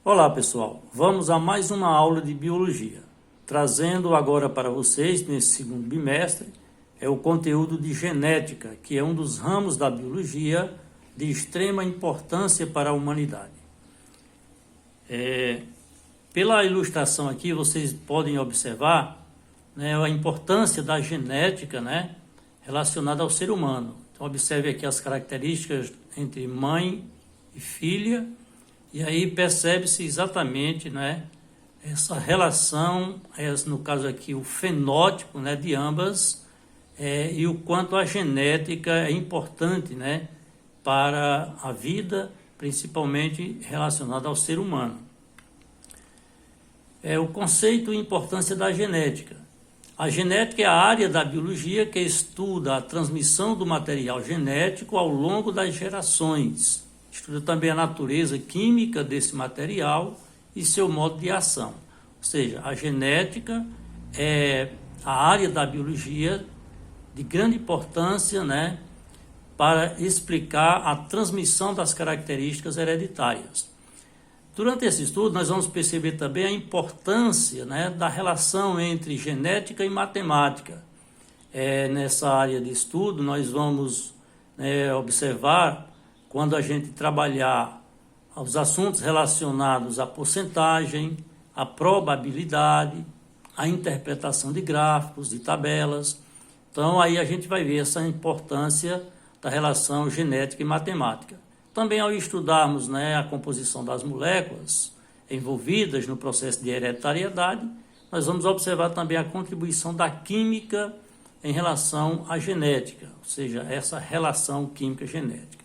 Olá pessoal, vamos a mais uma aula de biologia, trazendo agora para vocês, nesse segundo bimestre, o conteúdo de genética, que é um dos ramos da biologia de extrema importância para a humanidade. Pela ilustração aqui, vocês podem observar a importância da genética relacionada ao ser humano. Então, observe aqui as características entre mãe e filha, e aí percebe-se exatamente essa relação, no caso aqui o fenótipo de ambas, e o quanto a genética é importante para a vida, principalmente relacionada ao ser humano. O conceito e importância da genética. A genética é a área da biologia que estuda a transmissão do material genético ao longo das gerações. Estuda também a natureza química desse material e seu modo de ação. Ou seja, a genética é a área da biologia de grande importância para explicar a transmissão das características hereditárias. Durante esse estudo, nós vamos perceber também a importância da relação entre genética e matemática. Nessa área de estudo, nós vamos observar, quando a gente trabalhar os assuntos relacionados à porcentagem, à probabilidade, à interpretação de gráficos, de tabelas. Então, aí a gente vai ver essa importância da relação genética e matemática. Também, ao estudarmos a composição das moléculas envolvidas no processo de hereditariedade, nós vamos observar também a contribuição da química em relação à genética, ou seja, essa relação química-genética.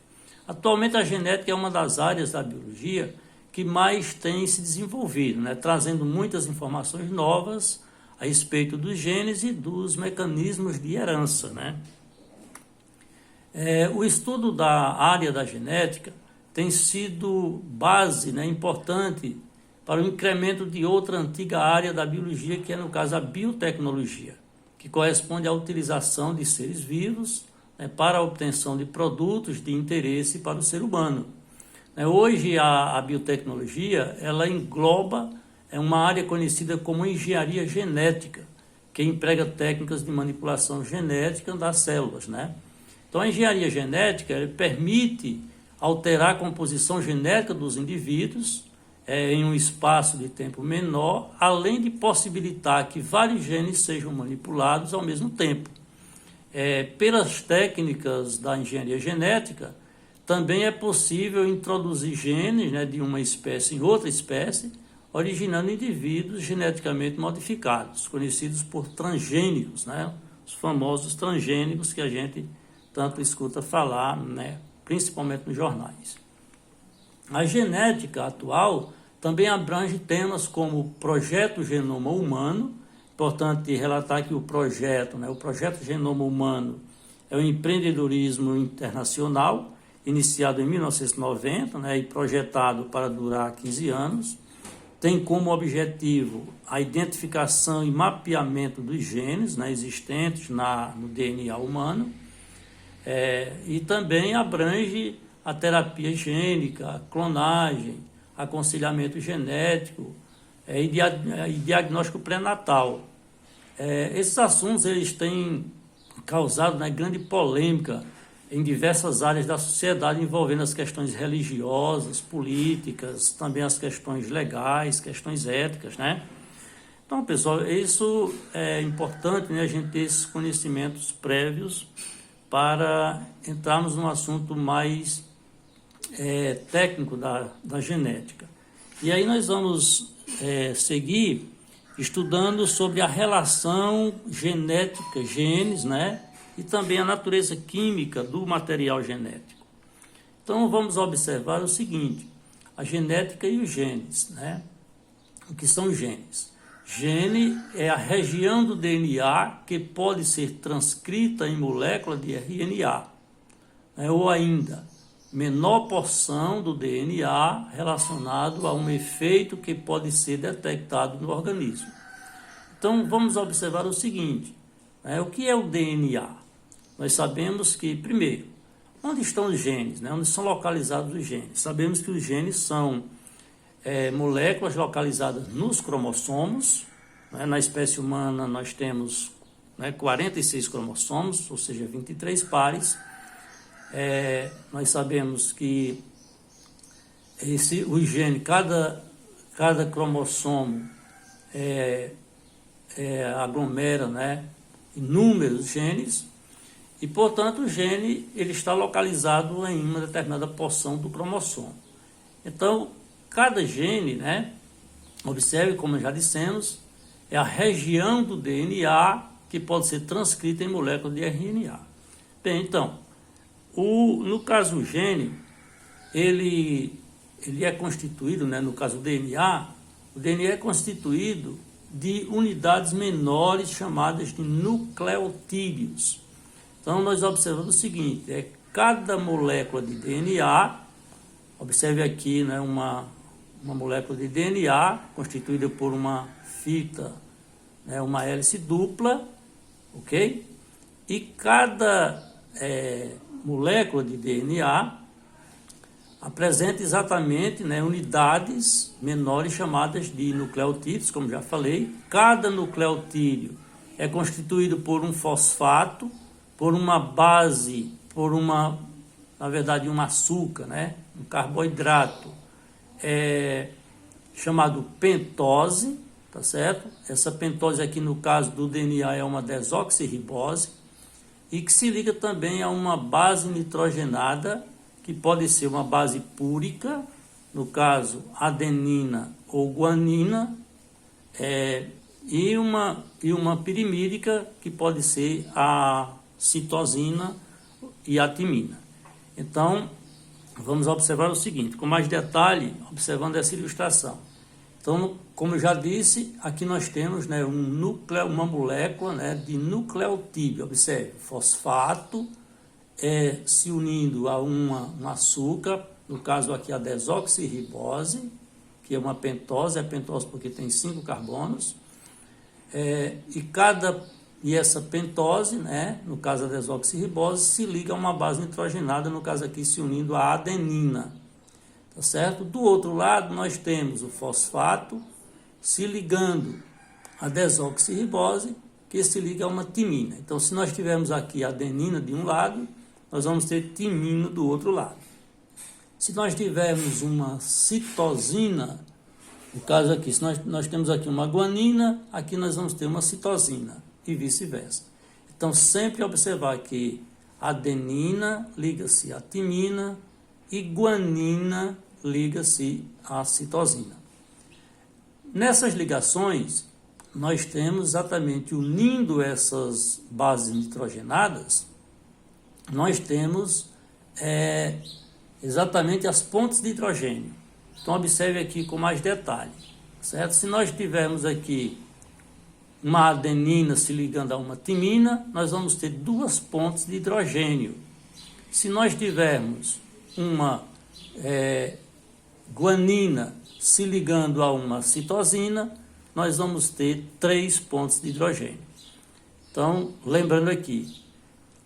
Atualmente, a genética é uma das áreas da biologia que mais tem se desenvolvido, trazendo muitas informações novas a respeito dos genes e dos mecanismos de herança. O estudo da área da genética tem sido base importante para o incremento de outra antiga área da biologia, que é, no caso, a biotecnologia, que corresponde à utilização de seres vivos para a obtenção de produtos de interesse para o ser humano. Hoje, a biotecnologia ela engloba uma área conhecida como engenharia genética, que emprega técnicas de manipulação genética das células. Então, a engenharia genética permite alterar a composição genética dos indivíduos em um espaço de tempo menor, além de possibilitar que vários genes sejam manipulados ao mesmo tempo. Pelas técnicas da engenharia genética, também é possível introduzir genes de uma espécie em outra espécie, originando indivíduos geneticamente modificados, conhecidos por transgênicos, os famosos transgênicos que a gente tanto escuta falar, principalmente nos jornais. A genética atual também abrange temas como Projeto Genoma Humano. Importante relatar que o projeto Genoma Humano é um empreendedorismo internacional, iniciado em 1990 e projetado para durar 15 anos. Tem como objetivo a identificação e mapeamento dos genes existentes no DNA humano, e também abrange a terapia gênica, a clonagem, aconselhamento genético, e diagnóstico pré-natal. Esses assuntos eles têm causado grande polêmica em diversas áreas da sociedade, envolvendo as questões religiosas, políticas, também as questões legais, questões éticas. Então, pessoal, isso é importante a gente ter esses conhecimentos prévios para entrarmos num assunto mais técnico da genética. E aí nós vamos seguir estudando sobre a relação genética, genes, e também a natureza química do material genético. Então, vamos observar o seguinte: a genética e os genes. O que são genes? Gene é a região do DNA que pode ser transcrita em molécula de RNA, ou ainda, menor porção do DNA relacionado a um efeito que pode ser detectado no organismo. Então, vamos observar o seguinte: o que é o DNA? Nós sabemos que, primeiro, onde estão os genes, onde são localizados os genes? Sabemos que os genes são moléculas localizadas nos cromossomos. Né? Na espécie humana nós temos 46 cromossomos, ou seja, 23 pares. Nós sabemos que o gene, cada cromossomo aglomera, né, inúmeros genes, e, portanto, o gene ele está localizado em uma determinada porção do cromossomo. Então, cada gene, né, observe, como já dissemos, é a região do DNA que pode ser transcrita em molécula de RNA. Bem, então, no caso o gene, ele é constituído, né, no caso o DNA é constituído de unidades menores chamadas de nucleotídeos. Então, nós observamos o seguinte, cada molécula de DNA, observe aqui, né, uma molécula de DNA constituída por uma fita, né, uma hélice dupla, ok? E cada molécula de DNA apresenta exatamente, né, unidades menores chamadas de nucleotídeos, como já falei. Cada nucleotídeo é constituído por um fosfato, por uma base, na verdade, um açúcar, né, um carboidrato chamado pentose, tá certo? Essa pentose aqui, no caso do DNA, é uma desoxirribose, e que se liga também a uma base nitrogenada, que pode ser uma base púrica, no caso adenina ou guanina, e uma pirimídica, que pode ser a citosina e a timina. Então, vamos observar o seguinte, com mais detalhe, observando essa ilustração. Então, como eu já disse, aqui nós temos, né, uma molécula, né, de nucleotídeo. Observe, fosfato se unindo a um açúcar, no caso aqui a desoxirribose, que é uma pentose, pentose porque tem 5 carbonos, e essa pentose, né, no caso a desoxirribose, se liga a uma base nitrogenada, no caso aqui se unindo à adenina, tá certo? Do outro lado nós temos o fosfato se ligando à desoxirribose, que se liga a uma timina. Então, se nós tivermos aqui a adenina de um lado, nós vamos ter timina do outro lado. Se nós tivermos uma citosina, no caso aqui, se nós temos aqui uma guanina, aqui nós vamos ter uma citosina, e vice-versa. Então, sempre observar que adenina liga-se à timina e guanina liga-se à citosina. Nessas ligações, nós temos exatamente, unindo essas bases nitrogenadas, nós temos exatamente as pontes de hidrogênio. Então, observe aqui com mais detalhe, certo? Se nós tivermos aqui uma adenina se ligando a uma timina, nós vamos ter 2 pontes de hidrogênio. Se nós tivermos uma guanina se ligando a uma citosina, nós vamos ter 3 pontes de hidrogênio. Então, lembrando aqui,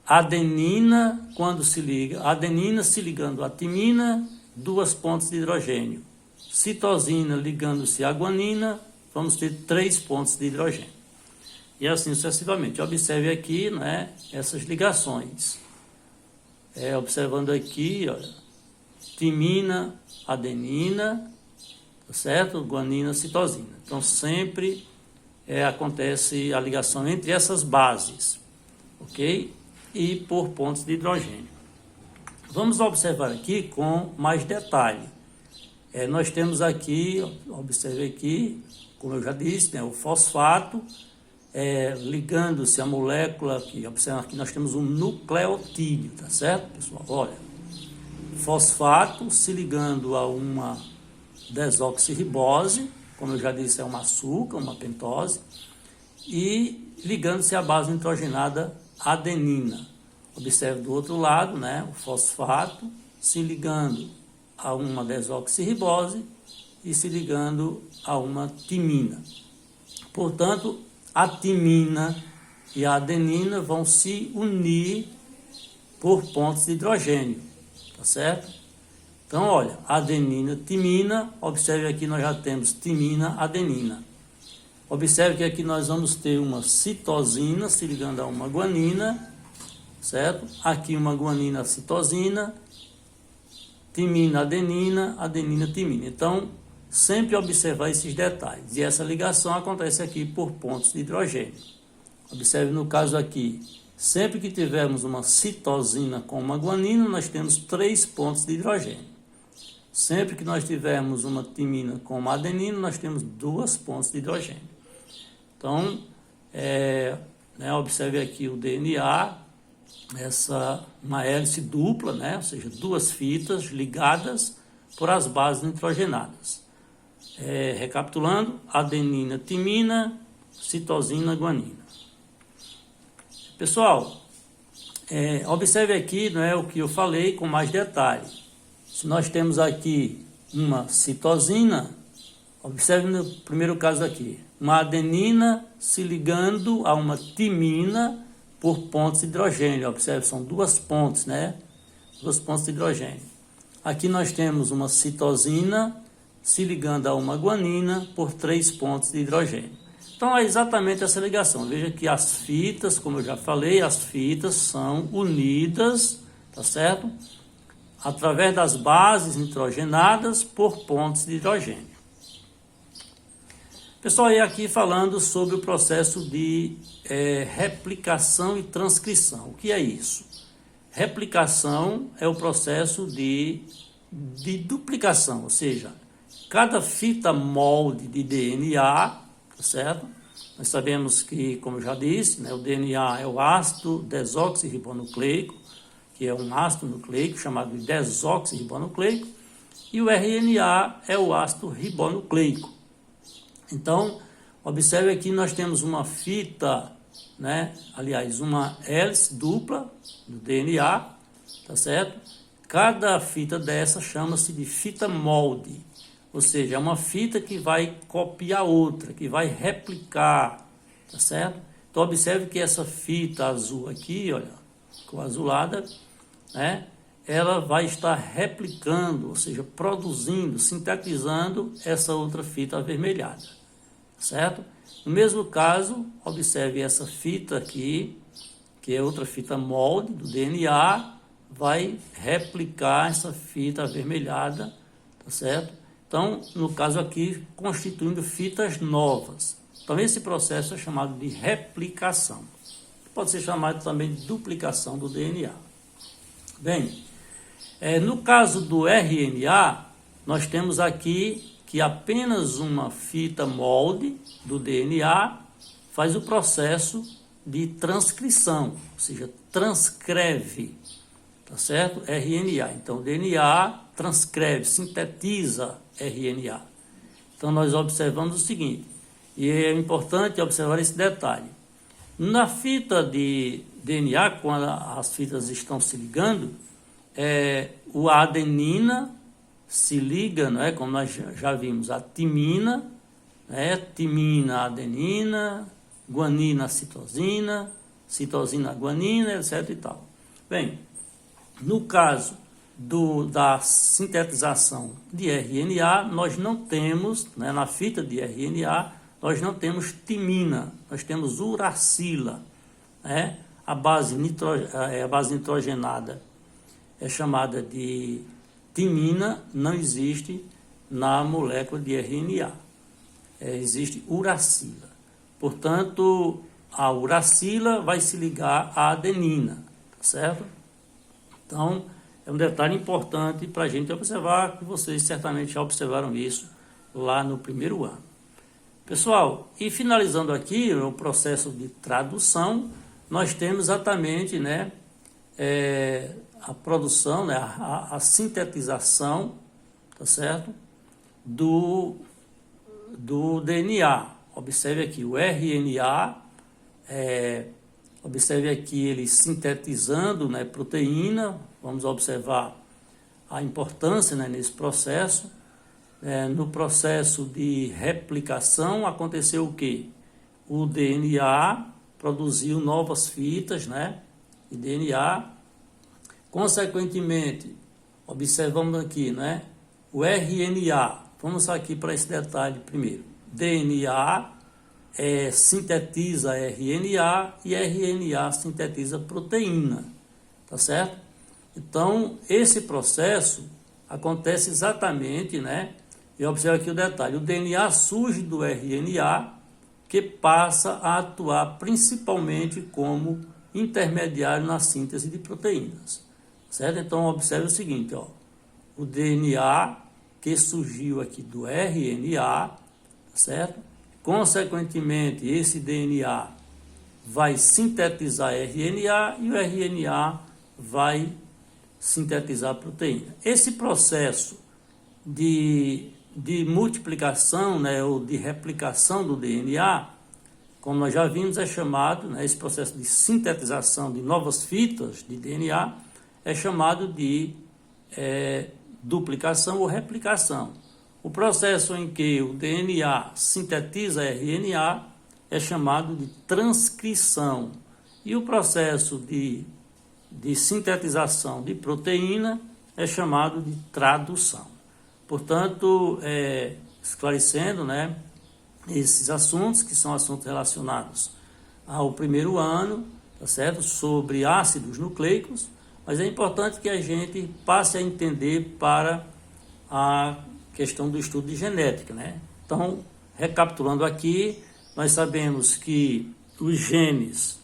adenina, quando se liga, adenina se ligando à timina, 2 pontes de hidrogênio. Citosina ligando-se à guanina, vamos ter 3 pontes de hidrogênio. E assim sucessivamente. Observe aqui, né, essas ligações. Observando aqui, olha, timina, adenina, tá certo? Guanina, citosina. Então, sempre acontece a ligação entre essas bases, ok? E por pontos de hidrogênio. Vamos observar aqui com mais detalhe. Nós temos aqui, observe aqui, como eu já disse, né, o fosfato, ligando-se à molécula, aqui, observe aqui nós temos um nucleotídeo, tá certo, pessoal? Olha, fosfato se ligando a uma desoxirribose, como eu já disse, é um açúcar, uma pentose, e ligando-se à base nitrogenada adenina. Observe do outro lado, né, o fosfato se ligando a uma desoxirribose e se ligando a uma timina. Portanto, a timina e a adenina vão se unir por pontos de hidrogênio, tá certo? Então, olha, adenina, timina, observe aqui nós já temos timina, adenina. Observe que aqui nós vamos ter uma citosina se ligando a uma guanina, certo? Aqui uma guanina, citosina, timina, adenina, adenina, timina. Então, sempre observar esses detalhes. E essa ligação acontece aqui por pontos de hidrogênio. Observe no caso aqui, sempre que tivermos uma citosina com uma guanina, nós temos 3 pontos de hidrogênio. Sempre que nós tivermos uma timina com uma adenina, nós temos 2 pontos de hidrogênio. Então, observe aqui o DNA, uma hélice dupla, ou seja, 2 fitas ligadas por as bases nitrogenadas. Recapitulando, adenina, timina, citosina, guanina. Pessoal, observe aqui o que eu falei com mais detalhe. Se nós temos aqui uma citosina, observe no primeiro caso aqui, uma adenina se ligando a uma timina por pontos de hidrogênio. Observe, são 2 pontes, 2 pontos de hidrogênio. Aqui nós temos uma citosina se ligando a uma guanina por 3 pontos de hidrogênio. Então é exatamente essa ligação. Veja que as fitas, como eu já falei, as fitas são unidas, tá certo? Através das bases nitrogenadas por pontos de hidrogênio. Pessoal, e aqui falando sobre o processo de replicação e transcrição. O que é isso? Replicação é o processo de duplicação, ou seja, cada fita molde de DNA, tá certo? Nós sabemos que, como eu já disse, o DNA é o ácido desoxirribonucleico, que é um ácido nucleico chamado de desoxirribonucleico, e o RNA é o ácido ribonucleico. Então, observe aqui nós temos uma fita, uma hélice dupla do DNA, tá certo? Cada fita dessa chama-se de fita molde, ou seja, é uma fita que vai copiar outra, que vai replicar, tá certo? Então, observe que essa fita azul aqui, olha, com azulada, ela vai estar replicando, ou seja, produzindo, sintetizando essa outra fita avermelhada. Certo? No mesmo caso, observe essa fita aqui, que é outra fita molde do DNA, vai replicar essa fita avermelhada, tá certo? Então, no caso aqui, constituindo fitas novas. Então, esse processo é chamado de replicação. Pode ser chamado também de duplicação do DNA. Bem, no caso do RNA, nós temos aqui que apenas uma fita molde do DNA faz o processo de transcrição, ou seja, transcreve, tá certo? RNA. Então, o DNA transcreve, sintetiza RNA. Então, nós observamos o seguinte, e é importante observar esse detalhe. Na fita de DNA, quando as fitas estão se ligando, a adenina se liga, como nós já vimos, a timina, timina, adenina, guanina, citosina, citosina, guanina, etc. e tal. Bem, no caso da sintetização de RNA, nós não temos, na fita de RNA, nós não temos timina, nós temos uracila, a base nitrogenada é chamada de timina, não existe na molécula de RNA. Existe uracila. Portanto, a uracila vai se ligar à adenina, tá certo? Então, é um detalhe importante para a gente observar, que vocês certamente já observaram isso lá no primeiro ano. Pessoal, e finalizando aqui o processo de tradução, nós temos exatamente, a produção, a sintetização, tá certo? Do DNA. Observe aqui o RNA, observe aqui ele sintetizando, proteína. Vamos observar a importância, nesse processo. No processo de replicação aconteceu o quê? O DNA produziu novas fitas, de DNA. Consequentemente, observamos aqui, né? O RNA, vamos aqui para esse detalhe primeiro. DNA sintetiza RNA e RNA sintetiza proteína, tá certo? Então, esse processo acontece exatamente, né? E observa aqui o detalhe, o DNA surge do RNA, que passa a atuar principalmente como intermediário na síntese de proteínas, certo? Então, observe o seguinte, ó, o DNA que surgiu aqui do RNA, certo? Consequentemente, esse DNA vai sintetizar RNA e o RNA vai sintetizar proteína. Esse processo de multiplicação, né, ou de replicação do DNA, como nós já vimos, é chamado, né, esse processo de sintetização de novas fitas de DNA é chamado de duplicação ou replicação. O processo em que o DNA sintetiza RNA é chamado de transcrição. E o processo de sintetização de proteína é chamado de tradução. Portanto, esclarecendo, né, esses assuntos, que são assuntos relacionados ao primeiro ano, tá certo? Sobre ácidos nucleicos, mas é importante que a gente passe a entender para a questão do estudo de genética, né? Então, recapitulando aqui, nós sabemos que os genes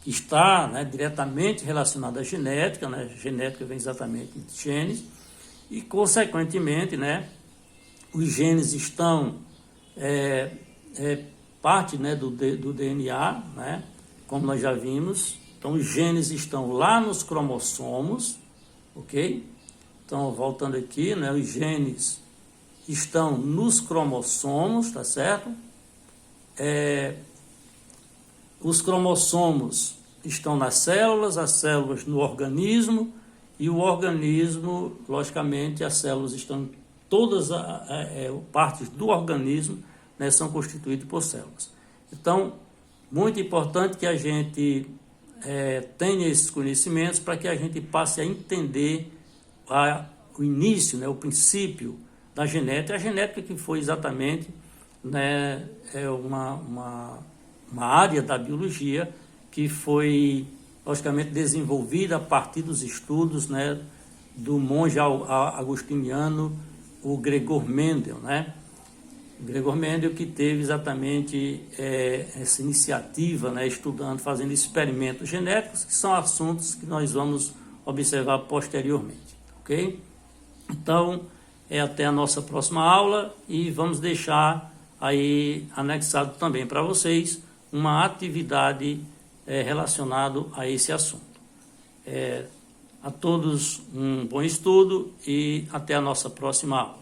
que está, né, diretamente relacionado à genética, né? Genética vem exatamente de genes, e, consequentemente, né, os genes estão parte, né, do DNA, né, como nós já vimos. Então, os genes estão lá nos cromossomos, ok? Então, voltando aqui, né, os genes estão nos cromossomos, tá certo? Os cromossomos estão nas células, as células no organismo, e o organismo, logicamente, as células estão, todas partes do organismo, né, são constituídas por células. Então, muito importante que a gente tenha esses conhecimentos para que a gente passe a entender o início, né, o princípio da genética. A genética que foi exatamente, né, uma área da biologia que foi, logicamente, desenvolvida a partir dos estudos, né, do monge agostiniano, o Gregor Mendel, né? O Gregor Mendel que teve exatamente essa iniciativa, né, estudando, fazendo experimentos genéticos, que são assuntos que nós vamos observar posteriormente, ok? Então, até a nossa próxima aula e vamos deixar aí anexado também para vocês uma atividade relacionada a esse assunto. A todos um bom estudo e até a nossa próxima aula.